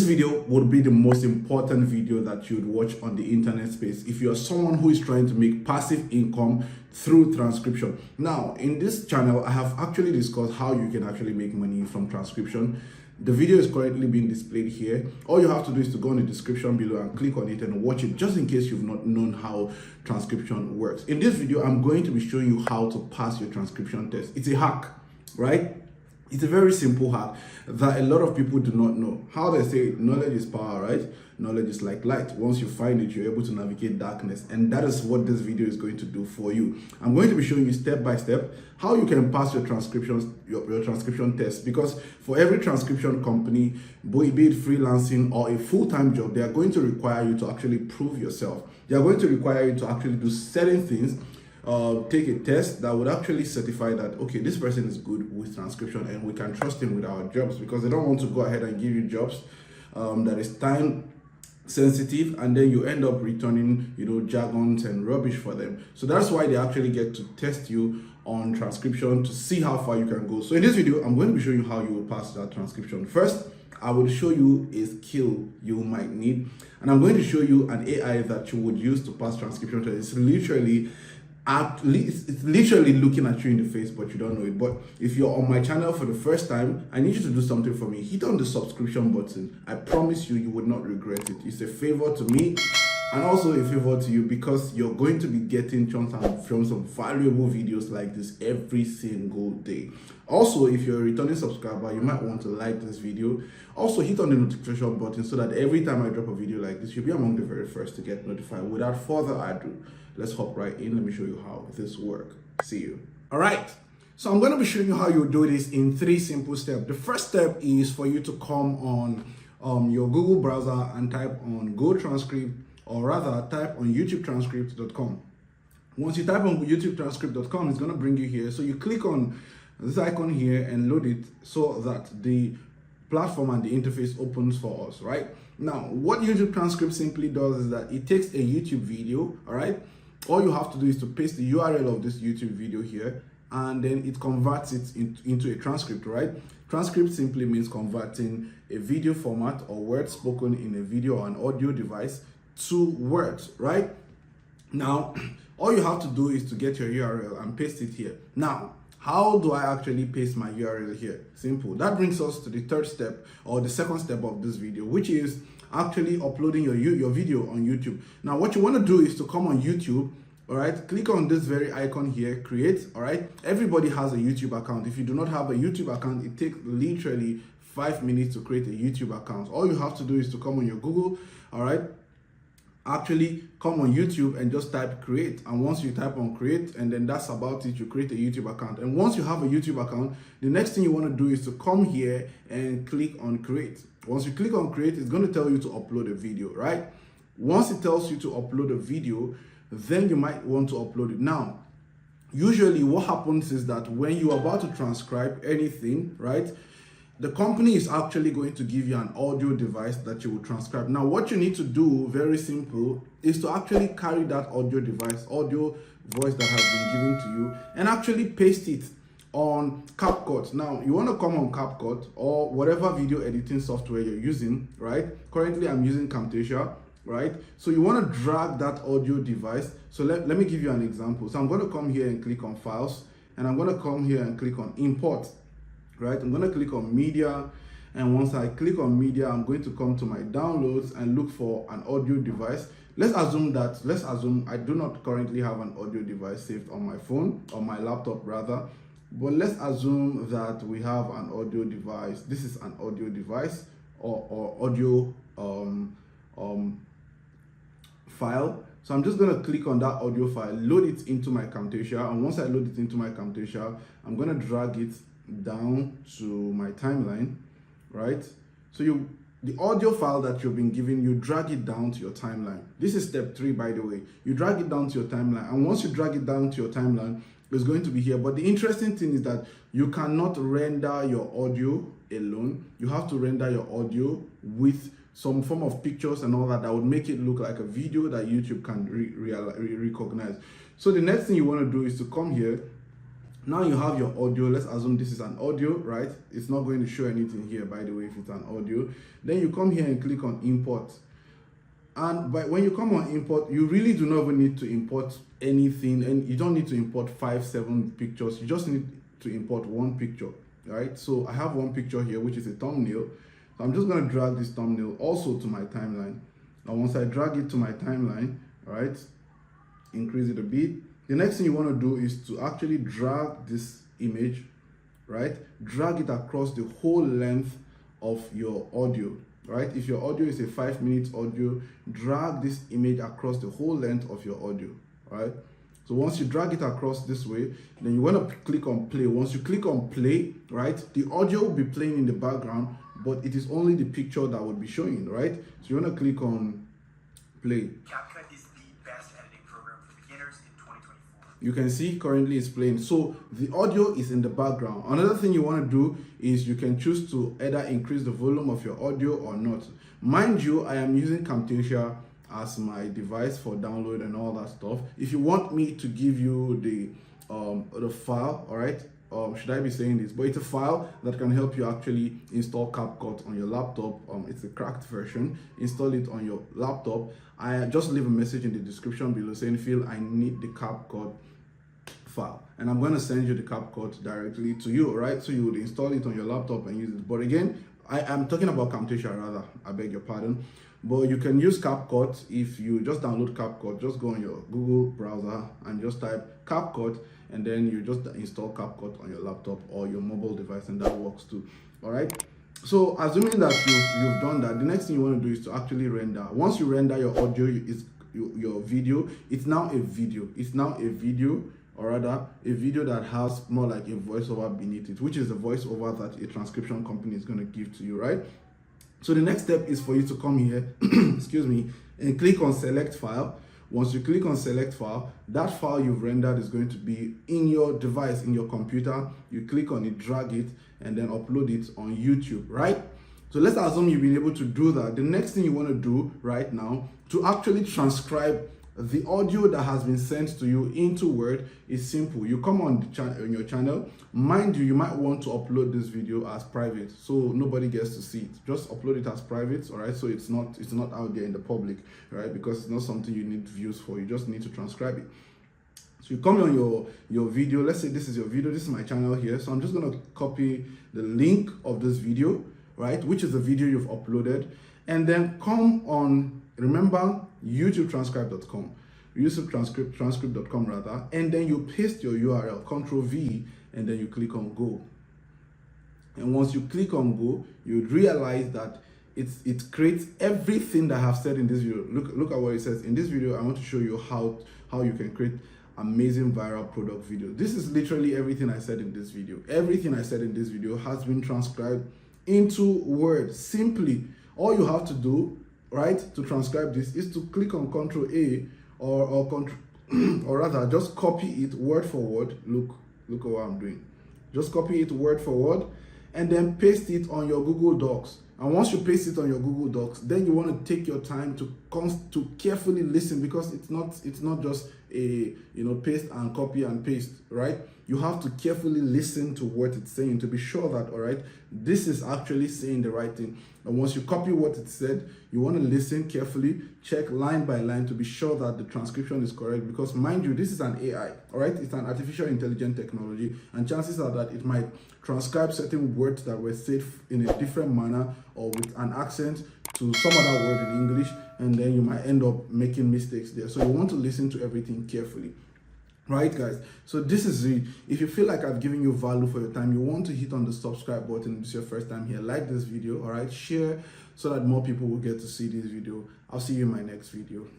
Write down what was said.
video would be the most important video that you'd watch on the internet space if you're someone who is trying to make passive income through transcription. Now, in this channel, I have actually discussed how you can actually make money from transcription. The video is currently being displayed here. All you have to do is to go in the description below and click on it and watch it, just in case you've not known how transcription works. In this video, I'm going to be showing you how to pass your transcription test. It's a hack, right? It's a very simple hack that a lot of people do not know. How they say knowledge is power, right? Knowledge is like light. Once you find it, you're able to navigate darkness. And that is what this video is going to do for you. I'm going to be showing you step by step how you can pass your transcription test. Because for every transcription company, be it freelancing or a full-time job, they are going to require you to actually prove yourself. They are going to require you to actually do certain things. Take a test that would actually certify that, okay, this person is good with transcription and we can trust him with our jobs, because they don't want to go ahead and give you jobs that is time sensitive and then you end up returning, jargons and rubbish for them. So that's why they actually get to test you on transcription to see how far you can go. So in this video, I'm going to be showing you how you will pass that transcription. First, I will show you a skill you might need, and I'm going to show you an AI that you would use to pass transcription. It's literally looking at you in the face, but you don't know it. But if you're on my channel for the first time, I need you to do something for me. Hit on the subscription button. I promise you, you would not regret it. It's a favor to me and also a favor to you, because you're going to be getting chunks from some valuable videos like this every single day. Also, if you're a returning subscriber, you might want to like this video. Also, hit on the notification button so that every time I drop a video like this, you'll be among the very first to get notified. Without further ado, let's hop right in. Let me show you how this works. See you. All right. So I'm going to be showing you how you do this in 3 simple steps. The first step is for you to come on your Google browser and type on Go Transcript, or rather type on YouTubeTranscript.com. Once you type on YouTubeTranscript.com, it's going to bring you here. So you click on this icon here and load it so that the platform and the interface opens for us, right? Now, what YouTube Transcript simply does is that it takes a YouTube video, all right? All you have to do is to paste the URL of this YouTube video here, and then it converts it into a transcript, right? Transcript simply means converting a video format or words spoken in a video or an audio device to words, right? Now, all you have to do is to get your URL and paste it here. Now, how do I actually paste my URL here? Simple. That brings us to the third step, or the second step of this video, which is actually uploading your video on YouTube. Now, what you want to do is to come on YouTube, all right? Click on this very icon here, create, all right? Everybody has a YouTube account. If you do not have a YouTube account, it takes literally 5 minutes to create a YouTube account. All you have to do is to come on your Google, all right? Actually come on YouTube and just type create, and once you type on create, and then that's about it, you create a YouTube account. And once you have a YouTube account, the next thing you want to do is to come here and click on create. Once you click on create, it's going to tell you to upload a video, right? Once it tells you to upload a video, then you might want to upload it. Now, usually what happens is that when you're about to transcribe anything, right, the company is actually going to give you an audio device that you will transcribe. Now, what you need to do, very simple, is to actually carry that audio device, audio voice that has been given to you, and actually paste it on CapCut. Now, you want to come on CapCut or whatever video editing software you're using, right? Currently, I'm using Camtasia, right? So you want to drag that audio device. So let me give you an example. So I'm going to come here and click on Files, and I'm going to come here and click on Import. Right, I'm going to click on media, and once I click on media, I'm going to come to my downloads and look for an audio device. Let's assume I do not currently have an audio device saved on my phone, or my laptop rather, but let's assume that we have an audio device. This is an audio device or audio file. So I'm just going to click on that audio file, load it into my Camtasia, and once I load it into my Camtasia, I'm going to drag it down to my timeline, right? So the audio file that you've been given, you drag it down to your timeline. This is step 3, by the way. You drag it down to your timeline, and once you drag it down to your timeline, it's going to be here. But the interesting thing is that you cannot render your audio alone. You have to render your audio with some form of pictures and all that would make it look like a video that YouTube can recognize. So the next thing you want to do is to come here Now you have your audio. Let's assume this is an audio, right? It's not going to show anything here, by the way, if it's an audio. Then you come here and click on import. And when you come on import, you really do not even need to import anything, and you don't need to import 5-7 pictures. You just need to import one picture, right? So I have one picture here, which is a thumbnail. So I'm just going to drag this thumbnail also to my timeline. Now once I drag it to my timeline, right, increase it a bit. The next thing you want to do is to actually drag this image, right? Drag it across the whole length of your audio, right? If your audio is a 5-minute audio, drag this image across the whole length of your audio, right? So once you drag it across this way, then you want to click on play. Once you click on play, right, the audio will be playing in the background, but it is only the picture that will be showing, right? So you want to click on play. CapCut is the best editing program for beginners in 2024. You can see currently it's playing. So the audio is in the background. Another thing you want to do is you can choose to either increase the volume of your audio or not. Mind you, I am using Camtasia as my device for download and all that stuff. If you want me to give you the file, all right, should I be saying this? But it's a file that can help you actually install CapCut on your laptop. It's a cracked version. Install it on your laptop. I just leave a message in the description below saying, Phil, I need the CapCut file, and I'm going to send you the CapCut directly to you, right? So you would install it on your laptop and use it. But again, I'm talking about Camtasia rather, I beg your pardon. But you can use CapCut. If you just download CapCut, just go on your Google browser and just type CapCut, and then you just install CapCut on your laptop or your mobile device, and that works too. All right. So assuming that you've done that, the next thing you want to do is to actually render. Once you render your audio, your video, it's now a video. It's now a video, or rather a video that has more like a voiceover beneath it, which is the voiceover that a transcription company is going to give to you, right? So the next step is for you to come here, excuse me, and click on select file. Once you click on select file, that file you've rendered is going to be in your device, in your computer. You click on it, drag it, and then upload it on YouTube, right? So let's assume you've been able to do that. The next thing you want to do right now to actually transcribe the audio that has been sent to you into Word is simple. You come on your channel. Mind you, you might want to upload this video as private, so nobody gets to see it. Just upload it as private, all right? So it's not out there in the public, right? Because it's not something you need views for. You just need to transcribe it. So you come on your video. Let's say this is your video. This is my channel here. So I'm just going to copy the link of this video, right? Which is the video you've uploaded, and then come on, remember, YouTubetranscribe.com, YouTubetranscript.com rather, and then you paste your URL, Ctrl-V, and then you click on go. And once you click on go, you realize that it creates everything that I have said in this video. Look at what it says. In this video, I want to show you how you can create amazing viral product video. This is literally everything I said in this video. Everything I said in this video has been transcribed into Word. Simply, all you have to do, right, to transcribe this is to click on Ctrl-A or Ctrl, or rather just copy it word for word. Look at what I'm doing. Just copy it word for word and then paste it on your Google Docs. And once you paste it on your Google Docs, then you want to take your time to carefully listen, because it's not just a paste and copy and paste, right? You have to carefully listen to what it's saying to be sure that, all right, this is actually saying the right thing. And once you copy what it said, you want to listen carefully, check line by line to be sure that the transcription is correct, because mind you, this is an AI, all right? It's an artificial intelligence technology, and chances are that it might transcribe certain words that were said in a different manner or with an accent to some other word in English, and then you might end up making mistakes there. So you want to listen to everything carefully. Right, guys, so this is it. If you feel like I've given you value for your time, you want to hit on the subscribe button if it's your first time here. Like this video, all right, share so that more people will get to see this video. I'll see you in my next video.